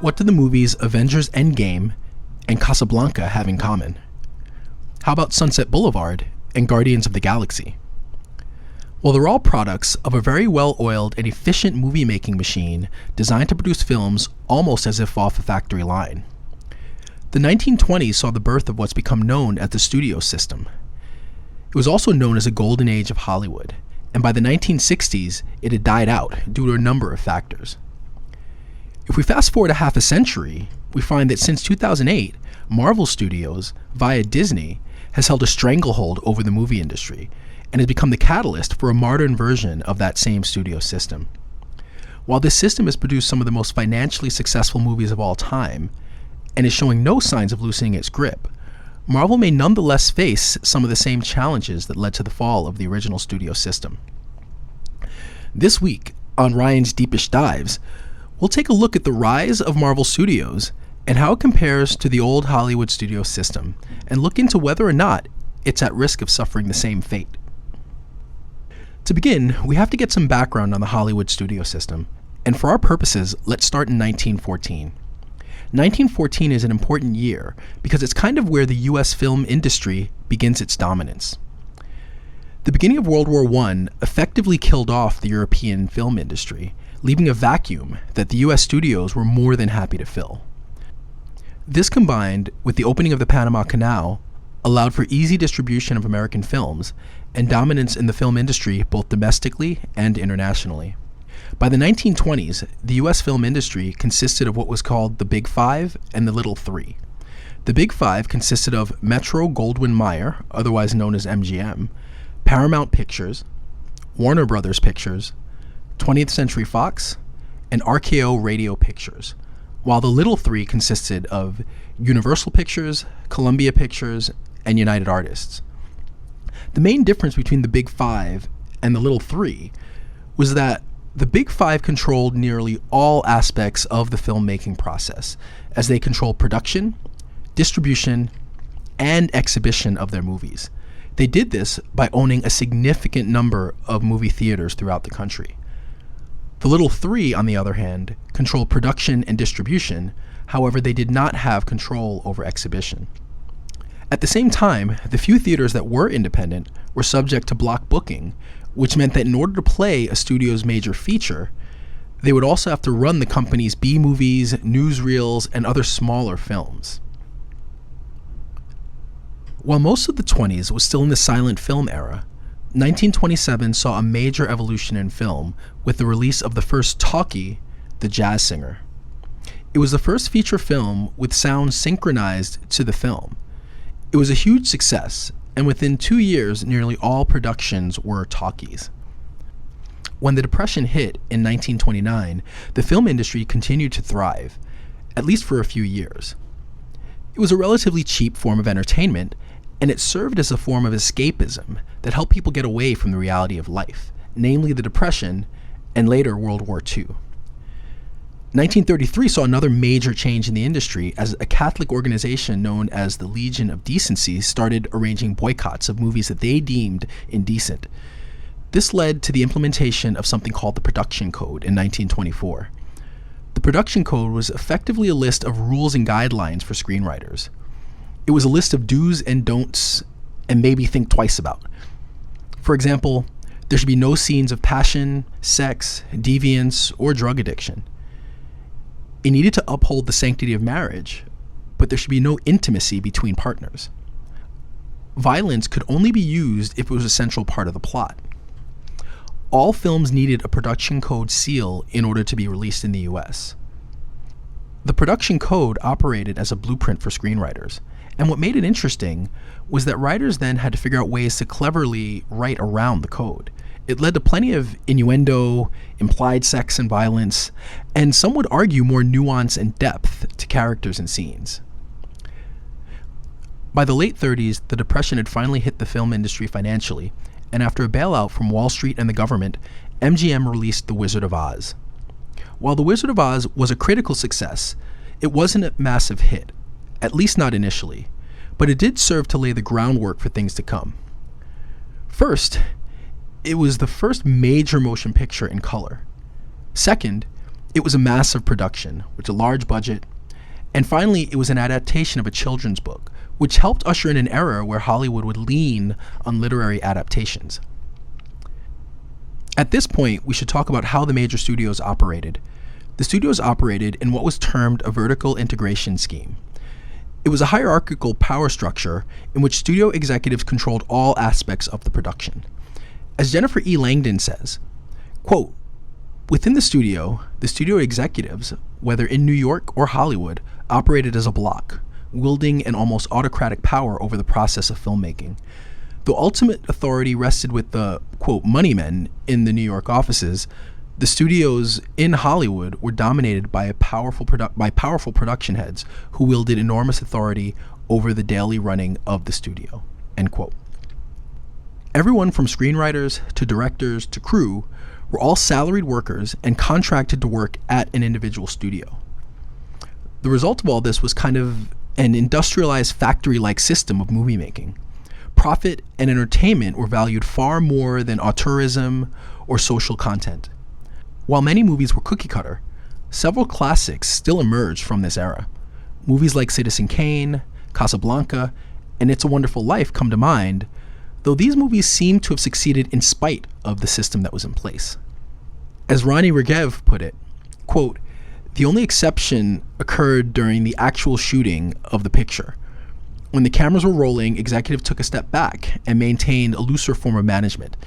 What do the movies Avengers Endgame and Casablanca have in common? How about Sunset Boulevard and Guardians of the Galaxy? Well, they're all products of a very well-oiled and efficient movie-making machine designed to produce films almost as if off a factory line. The 1920s saw the birth of what's become known as the studio system. It was also known as a golden age of Hollywood, and by the 1960s, it had died out due to a number of factors. If we fast forward a half a century, we find that since 2008, Marvel Studios, via Disney, has held a stranglehold over the movie industry and has become the catalyst for a modern version of that same studio system. While this system has produced some of the most financially successful movies of all time and is showing no signs of loosening its grip, Marvel may nonetheless face some of the same challenges that led to the fall of the original studio system. This week, on Ryan's Deepish Dives, we'll take a look at the rise of Marvel Studios and how it compares to the old Hollywood studio system, and look into whether or not it's at risk of suffering the same fate. To begin, we have to get some background on the Hollywood studio system, and for our purposes, let's start in 1914. 1914 is an important year because it's kind of where the US film industry begins its dominance. The beginning of World War I effectively killed off the European film industry, leaving a vacuum that the US studios were more than happy to fill. This, combined with the opening of the Panama Canal, allowed for easy distribution of American films and dominance in the film industry both domestically and internationally. By the 1920s, the US film industry consisted of what was called the Big Five and the Little Three. The Big Five consisted of Metro-Goldwyn-Mayer, otherwise known as MGM, Paramount Pictures, Warner Brothers Pictures, 20th Century Fox, and RKO Radio Pictures, while the Little Three consisted of Universal Pictures, Columbia Pictures, and United Artists. The main difference between the Big Five and the Little Three was that the Big Five controlled nearly all aspects of the filmmaking process, as they controlled production, distribution, and exhibition of their movies. They did this by owning a significant number of movie theaters throughout the country. The Little Three, on the other hand, controlled production and distribution. However, they did not have control over exhibition. At the same time, the few theaters that were independent were subject to block booking, which meant that in order to play a studio's major feature, they would also have to run the company's B-movies, newsreels, and other smaller films. While most of the 20s was still in the silent film era, 1927 saw a major evolution in film with the release of the first talkie, The Jazz Singer. It was the first feature film with sound synchronized to the film. It was a huge success, and within 2 years, nearly all productions were talkies. When the Depression hit in 1929, the film industry continued to thrive, at least for a few years. It was a relatively cheap form of entertainment, and it served as a form of escapism that helped people get away from the reality of life, namely the Depression and later World War II. 1933 saw another major change in the industry as a Catholic organization known as the Legion of Decency started arranging boycotts of movies that they deemed indecent. This led to the implementation of something called the Production Code in 1924. The Production Code was effectively a list of rules and guidelines for screenwriters. It was a list of do's and don'ts and maybe think twice about. For example, there should be no scenes of passion, sex, deviance, or drug addiction. It needed to uphold the sanctity of marriage, but there should be no intimacy between partners. Violence could only be used if it was a central part of the plot. All films needed a production code seal in order to be released in the US. The production code operated as a blueprint for screenwriters, and what made it interesting was that writers then had to figure out ways to cleverly write around the code. It led to plenty of innuendo, implied sex and violence, and some would argue more nuance and depth to characters and scenes. By the late 30s, the Depression had finally hit the film industry financially, and after a bailout from Wall Street and the government, MGM released The Wizard of Oz. While The Wizard of Oz was a critical success, it wasn't a massive hit, at least not initially, but it did serve to lay the groundwork for things to come. First, it was the first major motion picture in color. Second, It was a massive production with a large budget, and finally, it was an adaptation of a children's book, which helped usher in an era where Hollywood would lean on literary adaptations. At this point, we should talk about how the major studios operated. The studios operated in what was termed a vertical integration scheme. It was a hierarchical power structure in which studio executives controlled all aspects of the production. As Jennifer E. Langdon says, quote, "Within the studio executives, whether in New York or Hollywood, operated as a block, wielding an almost autocratic power over the process of filmmaking. Though ultimate authority rested with the, quote, money men in the New York offices, the studios in Hollywood were dominated by powerful production heads who wielded enormous authority over the daily running of the studio," end quote. Everyone from screenwriters to directors to crew were all salaried workers and contracted to work at an individual studio. The result of all this was kind of an industrialized factory-like system of movie making. Profit and entertainment were valued far more than auteurism or social content. While many movies were cookie cutter, several classics still emerged from this era. Movies like Citizen Kane, Casablanca, and It's a Wonderful Life come to mind, though these movies seem to have succeeded in spite of the system that was in place. As Ronnie Regev put it, quote, "The only exception occurred during the actual shooting of the picture. When the cameras were rolling, executives took a step back and maintained a looser form of management,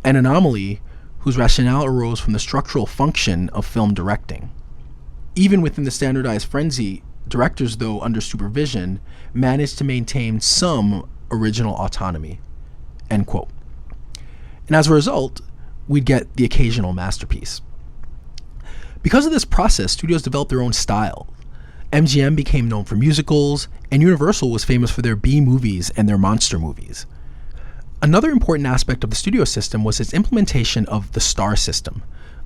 an anomaly whose rationale arose from the structural function of film directing. Even within the standardized frenzy, directors, though under supervision, managed to maintain some original autonomy," end quote. And as a result, we'd get the occasional masterpiece. Because of this process, studios developed their own style. MGM became known for musicals, and Universal was famous for their B movies and their monster movies. Another important aspect of the studio system was its implementation of the star system.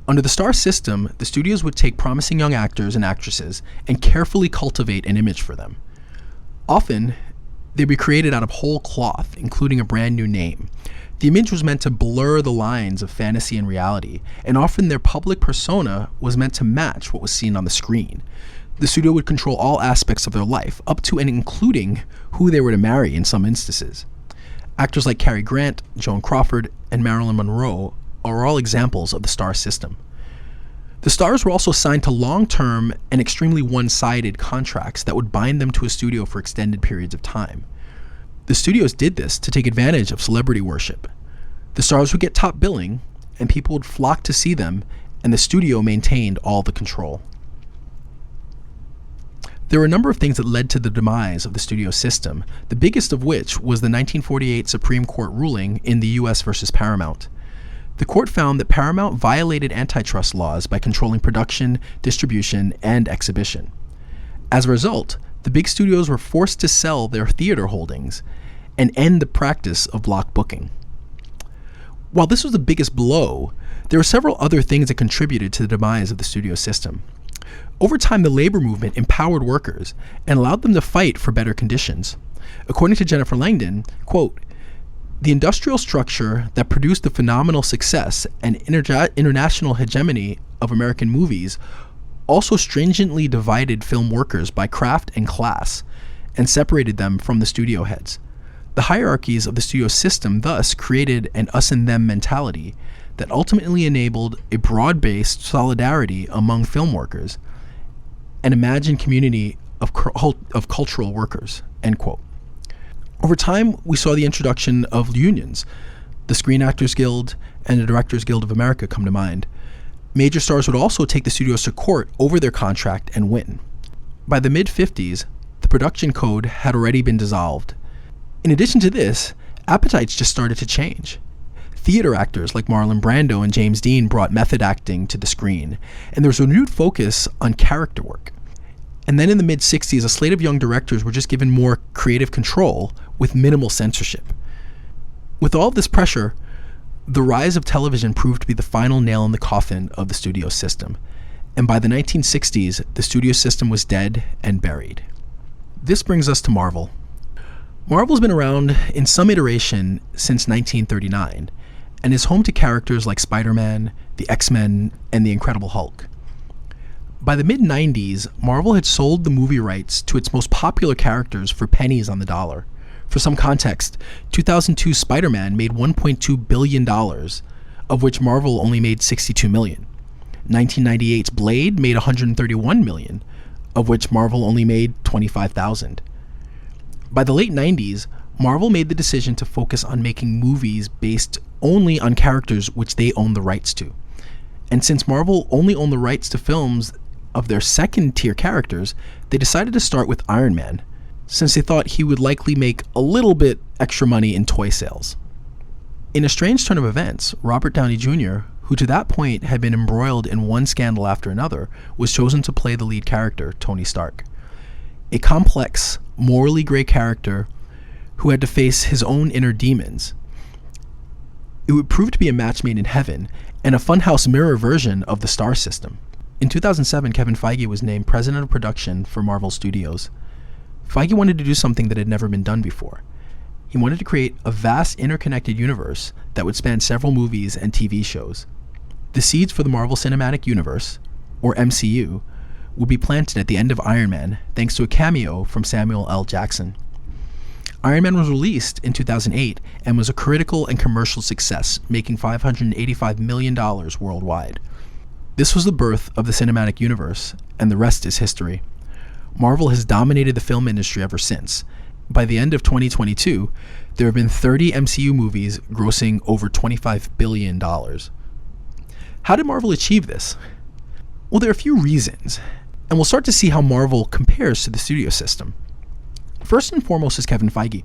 Under the star system, the studios would take promising young actors and actresses and carefully cultivate an image for them. Often, they'd be created out of whole cloth, including a brand new name. The image was meant to blur the lines of fantasy and reality, and often their public persona was meant to match what was seen on the screen. The studio would control all aspects of their life, up to and including who they were to marry in some instances. Actors like Cary Grant, Joan Crawford, and Marilyn Monroe are all examples of the star system. The stars were also signed to long-term and extremely one-sided contracts that would bind them to a studio for extended periods of time. The studios did this to take advantage of celebrity worship. The stars would get top billing, and people would flock to see them, and the studio maintained all the control. There were a number of things that led to the demise of the studio system, the biggest of which was the 1948 Supreme Court ruling in the U.S. versus Paramount. The court found that Paramount violated antitrust laws by controlling production, distribution, and exhibition. As a result, the big studios were forced to sell their theater holdings and end the practice of block booking. While this was the biggest blow, there were several other things that contributed to the demise of the studio system. Over time, the labor movement empowered workers and allowed them to fight for better conditions. According to Jennifer Langdon, quote, "The industrial structure that produced the phenomenal success and international hegemony of American movies also stringently divided film workers by craft and class and separated them from the studio heads. The hierarchies of the studio system thus created an us and them mentality that ultimately enabled a broad-based solidarity among film workers, an imagined community of cultural workers," end quote. Over time, we saw the introduction of unions. The Screen Actors Guild and the Directors Guild of America come to mind. Major stars would also take the studios to court over their contract and win. By the mid-50s, the production code had already been dissolved. In addition to this, appetites just started to change. Theater actors like Marlon Brando and James Dean brought method acting to the screen, and there was a renewed focus on character work. And then in the mid-60s, a slate of young directors were just given more creative control with minimal censorship. With all of this pressure, the rise of television proved to be the final nail in the coffin of the studio system. And by the 1960s, the studio system was dead and buried. This brings us to Marvel. Marvel's been around in some iteration since 1939, and is home to characters like Spider-Man, the X-Men, and the Incredible Hulk. By the mid-90s, Marvel had sold the movie rights to its most popular characters for pennies on the dollar. For some context, 2002 Spider-Man made $1.2 billion, of which Marvel only made $62 million. 1998's Blade made $131 million, of which Marvel only made $25,000. By the late 90s, Marvel made the decision to focus on making movies based only on characters which they own the rights to. And since Marvel only owned the rights to films of their second-tier characters, they decided to start with Iron Man, since they thought he would likely make a little bit extra money in toy sales. In a strange turn of events, Robert Downey Jr., who to that point had been embroiled in one scandal after another, was chosen to play the lead character, Tony Stark. A complex, morally gray character who had to face his own inner demons. It would prove to be a match made in heaven and a funhouse mirror version of the star system. In 2007, Kevin Feige was named president of production for Marvel Studios. Feige wanted to do something that had never been done before. He wanted to create a vast interconnected universe that would span several movies and TV shows. The seeds for the Marvel Cinematic Universe, or MCU, would be planted at the end of Iron Man thanks to a cameo from Samuel L. Jackson. Iron Man was released in 2008 and was a critical and commercial success, making $585 million worldwide. This was the birth of the cinematic universe, and the rest is history. Marvel has dominated the film industry ever since. By the end of 2022, there have been 30 MCU movies grossing over $25 billion. How did Marvel achieve this? Well, there are a few reasons, and we'll start to see how Marvel compares to the studio system. First and foremost is Kevin Feige.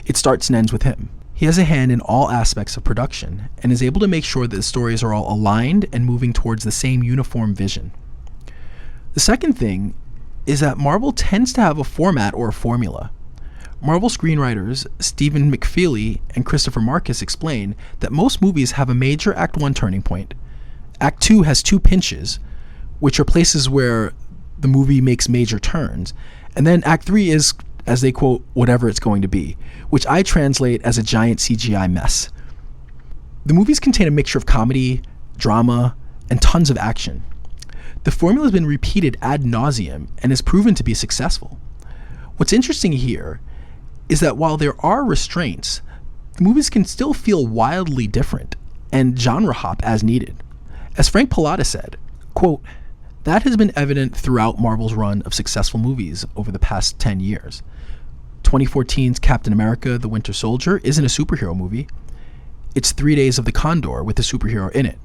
It starts and ends with him. He has a hand in all aspects of production and is able to make sure that the stories are all aligned and moving towards the same uniform vision. The second thing is that Marvel tends to have a format or a formula. Marvel screenwriters Stephen McFeely and Christopher Marcus explain that most movies have a major Act 1 turning point. Act 2 has 2 pinches, which are places where the movie makes major turns. And then Act 3 is, as they quote, whatever it's going to be, which I translate as a giant CGI mess. The movies contain a mixture of comedy, drama, and tons of action. The formula has been repeated ad nauseum and has proven to be successful. What's interesting here is that while there are restraints, the movies can still feel wildly different and genre hop as needed. As Frank Pallotta said, quote, "That has been evident throughout Marvel's run of successful movies over the past 10 years. 2014's Captain America: The Winter Soldier isn't a superhero movie. It's 3 Days of the Condor with a superhero in it.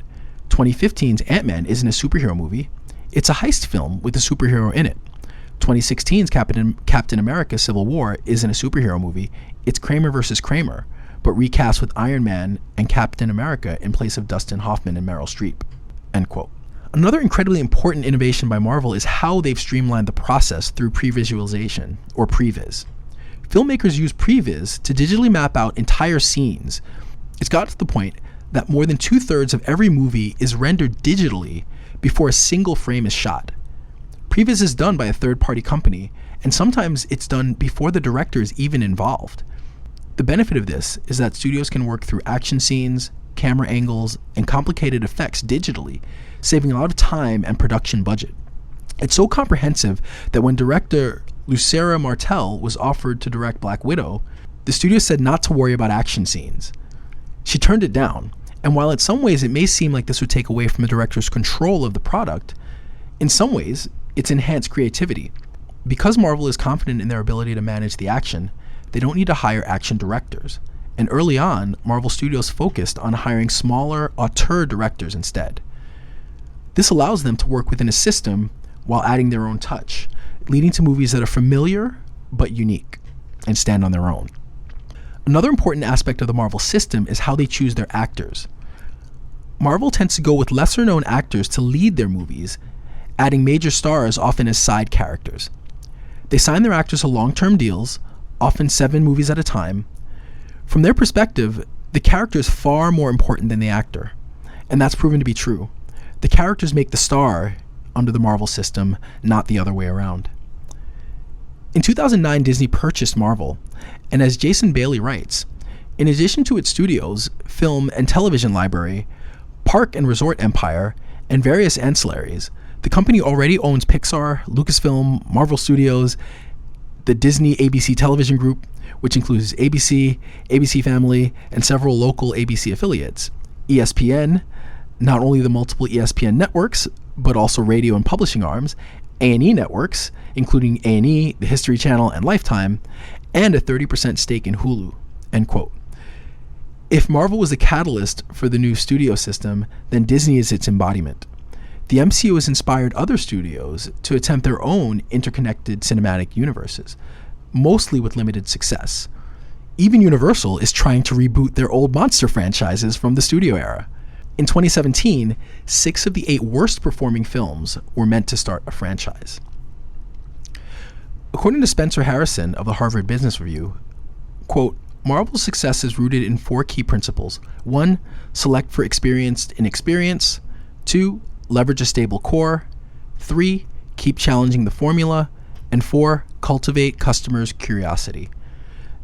2015's Ant-Man isn't a superhero movie. It's a heist film with a superhero in it. 2016's Captain America: Civil War isn't a superhero movie. It's Kramer versus Kramer, but recast with Iron Man and Captain America in place of Dustin Hoffman and Meryl Streep." End quote. Another incredibly important innovation by Marvel is how they've streamlined the process through pre-visualization, or previs. Filmmakers use previs to digitally map out entire scenes. It's got to the point that more than 2/3 of every movie is rendered digitally before a single frame is shot. Previs is done by a third-party company, and sometimes it's done before the director is even involved. The benefit of this is that studios can work through action scenes, camera angles, and complicated effects digitally, saving a lot of time and production budget. It's so comprehensive that when director Lucera Martel was offered to direct Black Widow, the studio said not to worry about action scenes. She turned it down, and while in some ways it may seem like this would take away from the director's control of the product, in some ways it's enhanced creativity. Because Marvel is confident in their ability to manage the action, they don't need to hire action directors. And early on, Marvel Studios focused on hiring smaller auteur directors instead. This allows them to work within a system while adding their own touch, leading to movies that are familiar but unique and stand on their own. Another important aspect of the Marvel system is how they choose their actors. Marvel tends to go with lesser-known actors to lead their movies, adding major stars often as side characters. They sign their actors to long-term deals, often 7 movies at a time. From their perspective, the character is far more important than the actor, and that's proven to be true. The characters make the star under the Marvel system, not the other way around. In 2009, Disney purchased Marvel, and as Jason Bailey writes, in addition to its studios, film and television library, park and resort empire, and various ancillaries, The company already owns Pixar, Lucasfilm, Marvel Studios, the Disney ABC television group, which includes ABC, ABC Family, and several local ABC affiliates, ESPN, not only the multiple ESPN networks, but also radio and publishing arms, A&E networks, including A&E, the History Channel, and Lifetime, and a 30% stake in Hulu, end quote. If Marvel was the catalyst for the new studio system, then Disney is its embodiment. The MCU has inspired other studios to attempt their own interconnected cinematic universes, mostly with limited success. Even Universal is trying to reboot their old monster franchises from the studio era. In 2017, 6 of the 8 worst performing films were meant to start a franchise. According to Spencer Harrison of the Harvard Business Review, quote, Marvel's success is rooted in 4 key principles. 1, select for experienced inexperience. 2, leverage a stable core. 3, keep challenging the formula. And 4, cultivate customers' curiosity.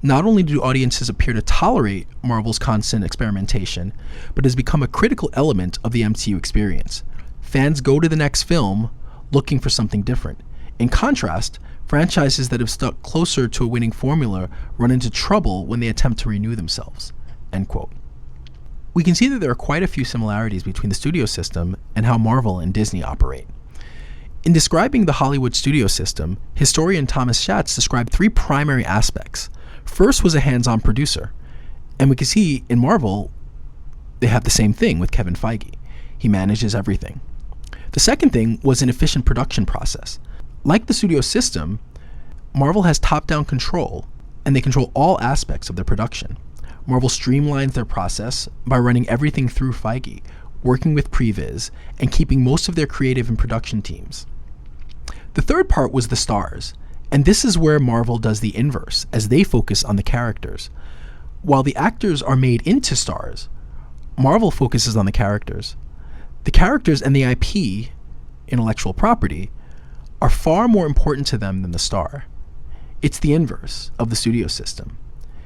Not only do audiences appear to tolerate Marvel's constant experimentation, but it has become a critical element of the MCU experience. Fans go to the next film looking for something different. In contrast, franchises that have stuck closer to a winning formula run into trouble when they attempt to renew themselves, end quote. We can see that there are quite a few similarities between the studio system and how Marvel and Disney operate. In describing the Hollywood studio system, historian Thomas Schatz described 3 primary aspects. First was a hands-on producer, and we can see in Marvel they have the same thing with Kevin Feige. He manages everything. The second thing was an efficient production process. Like the studio system, Marvel has top-down control, and they control all aspects of their production. Marvel streamlines their process by running everything through Feige, working with Previs, and keeping most of their creative and production teams. The third part was the stars, and this is where Marvel does the inverse, as they focus on the characters. While the actors are made into stars, Marvel focuses on the characters. The characters and the IP, intellectual property, are far more important to them than the star. It's the inverse of the studio system.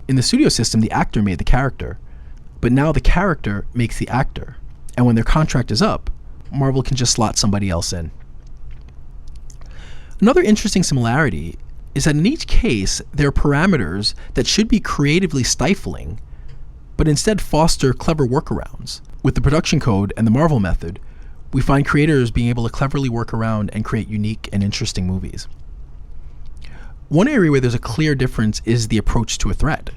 In the studio system, the actor made the character, but now the character makes the actor. And when their contract is up, Marvel can just slot somebody else in. Another interesting similarity is that in each case, there are parameters that should be creatively stifling, but instead foster clever workarounds. With the production code and the Marvel method, we find creators being able to cleverly work around and create unique and interesting movies. One area where there's a clear difference is the approach to a threat.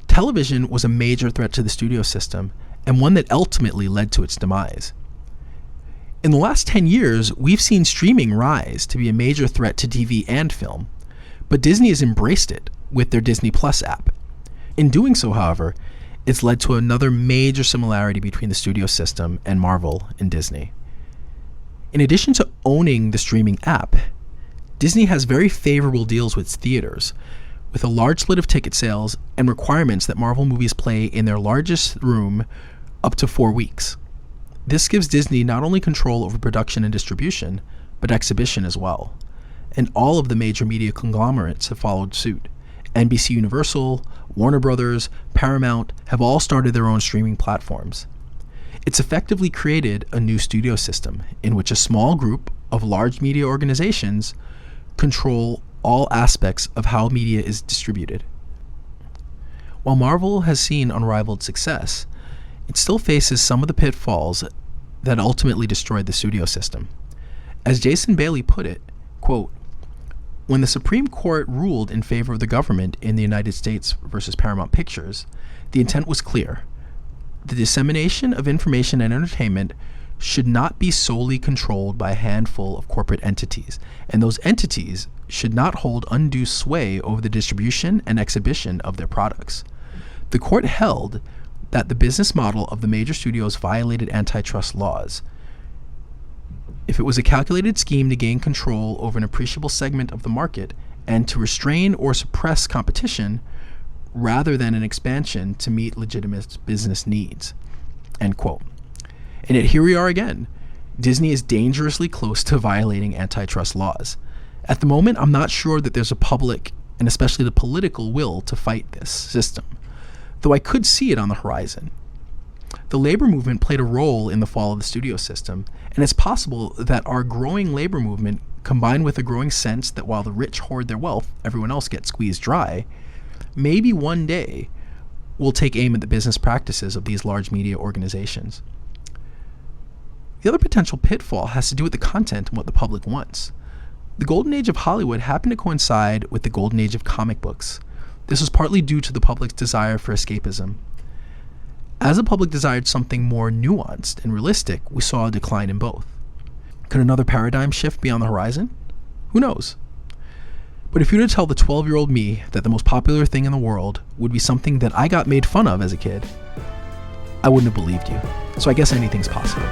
Television was a major threat to the studio system, and one that ultimately led to its demise. In the last 10 years, we've seen streaming rise to be a major threat to TV and film, but Disney has embraced it with their Disney Plus app. In doing so, however, it's led to another major similarity between the studio system and Marvel and Disney. In addition to owning the streaming app, Disney has very favorable deals with theaters, with a large split of ticket sales and requirements that Marvel movies play in their largest room up to 4 weeks. This gives Disney not only control over production and distribution, but exhibition as well. And all of the major media conglomerates have followed suit. NBC Universal, Warner Brothers, Paramount have all started their own streaming platforms. It's effectively created a new studio system in which a small group of large media organizations control all aspects of how media is distributed. While Marvel has seen unrivaled success, it still faces some of the pitfalls that ultimately destroyed the studio system. As Jason Bailey put it, quote, when the Supreme Court ruled in favor of the government in the United States versus Paramount Pictures, the intent was clear. The dissemination of information and entertainment should not be solely controlled by a handful of corporate entities, and those entities should not hold undue sway over the distribution and exhibition of their products. The court held that the business model of the major studios violated antitrust laws. If it was a calculated scheme to gain control over an appreciable segment of the market and to restrain or suppress competition, rather than an expansion to meet legitimate business needs, end quote. And yet here we are again. Disney is dangerously close to violating antitrust laws. At the moment, I'm not sure that there's a public and especially the political will to fight this system, though I could see it on the horizon. The labor movement played a role in the fall of the studio system, and it's possible that our growing labor movement, combined with a growing sense that while the rich hoard their wealth, everyone else gets squeezed dry, maybe one day will take aim at the business practices of these large media organizations. The other potential pitfall has to do with the content and what the public wants. The golden age of Hollywood happened to coincide with the golden age of comic books. This was partly due to the public's desire for escapism. As the public desired something more nuanced and realistic, we saw a decline in both. Could another paradigm shift be on the horizon? Who knows? But if you were to tell the 12-year-old me that the most popular thing in the world would be something that I got made fun of as a kid, I wouldn't have believed you. So I guess anything's possible.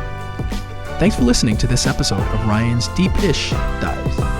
Thanks for listening to this episode of Ryan's Deep-ish Dives.